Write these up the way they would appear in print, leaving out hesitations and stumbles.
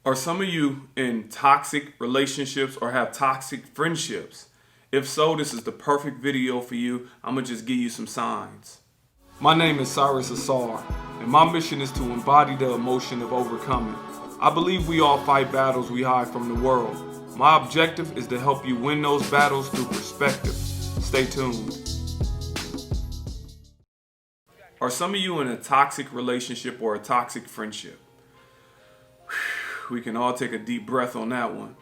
Are some of you in toxic relationships or have toxic friendships? If so, this is the perfect video for you. I'm going to just give you some signs. My name is Cyrus Ausar, and my mission is to embody the emotion of overcoming. I believe we all fight battles we hide from the world. My objective is to help you win those battles through perspective. Stay tuned. Are some of you in a toxic relationship or a toxic friendship? We can all take a deep breath on that one.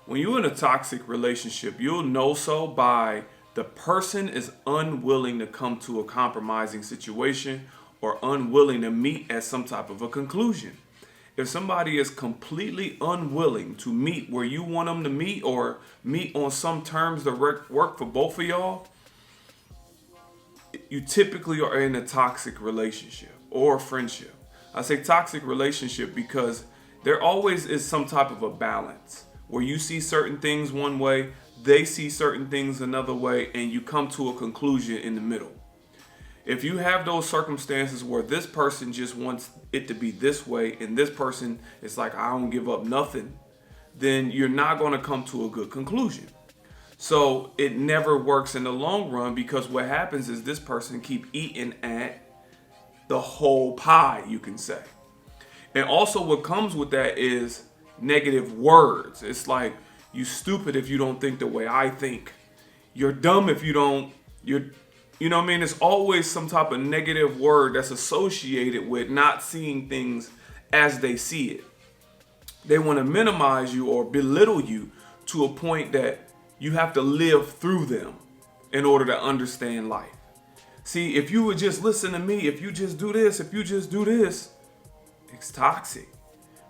When you're in a toxic relationship, you'll know so by the person is unwilling to come to a compromising situation or unwilling to meet at some type of a conclusion. If somebody is completely unwilling to meet where you want them to meet or meet on some terms that work for both of y'all, you typically are in a toxic relationship or friendship. I say toxic relationship because there always is some type of a balance where you see certain things one way, they see certain things another way, and you come to a conclusion in the middle. If you have those circumstances where this person just wants it to be this way and this person is like, I don't give up nothing, then you're not going to come to a good conclusion. So it never works in the long run because what happens is this person keep eating at the whole pie, you can say. And also what comes with that is negative words. It's like, you stupid if you don't think the way I think. You're dumb if you don't, you know what I mean? It's always some type of negative word that's associated with not seeing things as they see it. They want to minimize you or belittle you to a point that you have to live through them in order to understand life. See, if you would just listen to me, if you just do this, if you just do this, it's toxic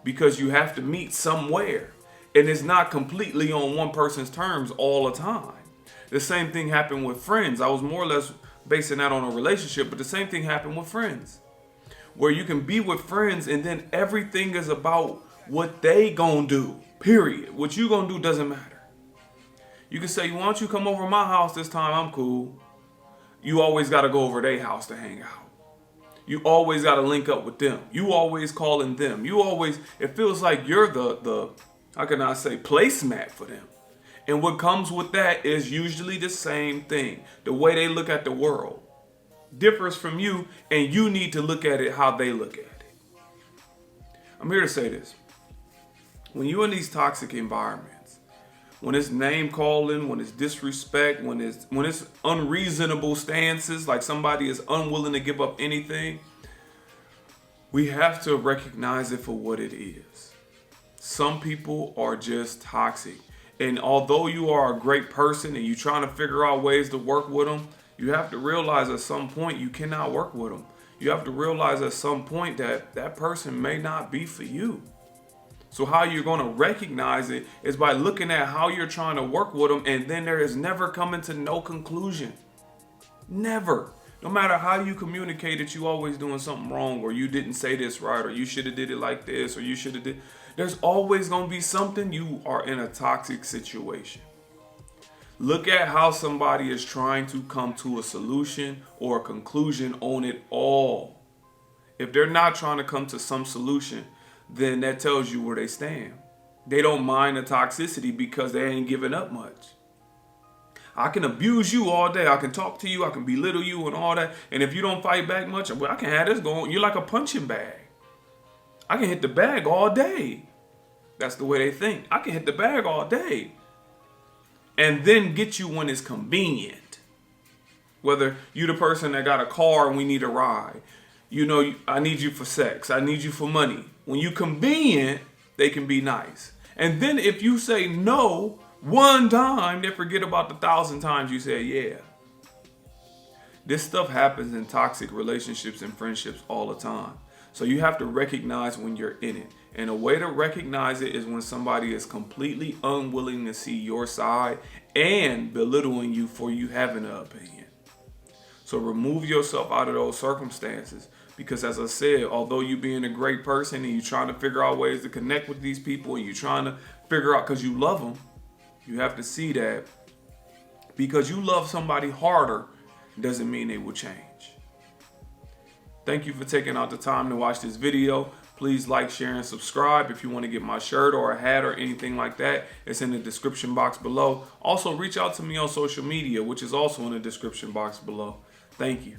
because you have to meet somewhere and it's not completely on one person's terms all the time. The same thing happened with friends. I was more or less basing that on a relationship, but the same thing happened with friends where you can be with friends and then everything is about what they gonna do, period. What you gonna do doesn't matter. You can say, why don't you come over to my house this time? I'm cool. You always got to go over their house to hang out. You always got to link up with them. You always calling them. It feels like you're the how can I say, placemat for them. And what comes with that is usually the same thing. The way they look at the world differs from you, and you need to look at it how they look at it. I'm here to say this. When you're in these toxic environments, when it's name calling, when it's disrespect, when it's unreasonable stances, like somebody is unwilling to give up anything, we have to recognize it for what it is. Some people are just toxic. And although you are a great person and you're trying to figure out ways to work with them, you have to realize at some point you cannot work with them. You have to realize at some point that that person may not be for you. So how you're going to recognize it is by looking at how you're trying to work with them, and then there is never coming to no conclusion. Never. No matter how you communicate it, you always doing something wrong, or you didn't say this right, or you should have did it like this, or you should have did. There's always going to be something. You are in a toxic situation. Look at how somebody is trying to come to a solution or a conclusion on it all. If they're not trying to come to some solution, then that tells you where they stand. They don't mind the toxicity because they ain't giving up much. I can abuse you all day. I can talk to you. I can belittle you and all that. And if you don't fight back much, well, I can have this going. You're like a punching bag. I can hit the bag all day. That's the way they think. I can hit the bag all day. And then get you when it's convenient. Whether you're the person that got a car and we need a ride. You know, I need you for sex. I need you for money. When you convenient, they can be nice. And then if you say no one time, they forget about the 1,000 times you said yeah. This stuff happens in toxic relationships and friendships all the time. So you have to recognize when you're in it. And a way to recognize it is when somebody is completely unwilling to see your side and belittling you for you having an opinion. So remove yourself out of those circumstances. Because as I said, although you being a great person and you're trying to figure out ways to connect with these people and you're trying to figure out because you love them, you have to see that because you love somebody harder doesn't mean they will change. Thank you for taking out the time to watch this video. Please like, share, and subscribe. If you want to get my shirt or a hat or anything like that, it's in the description box below. Also, reach out to me on social media, which is also in the description box below. Thank you.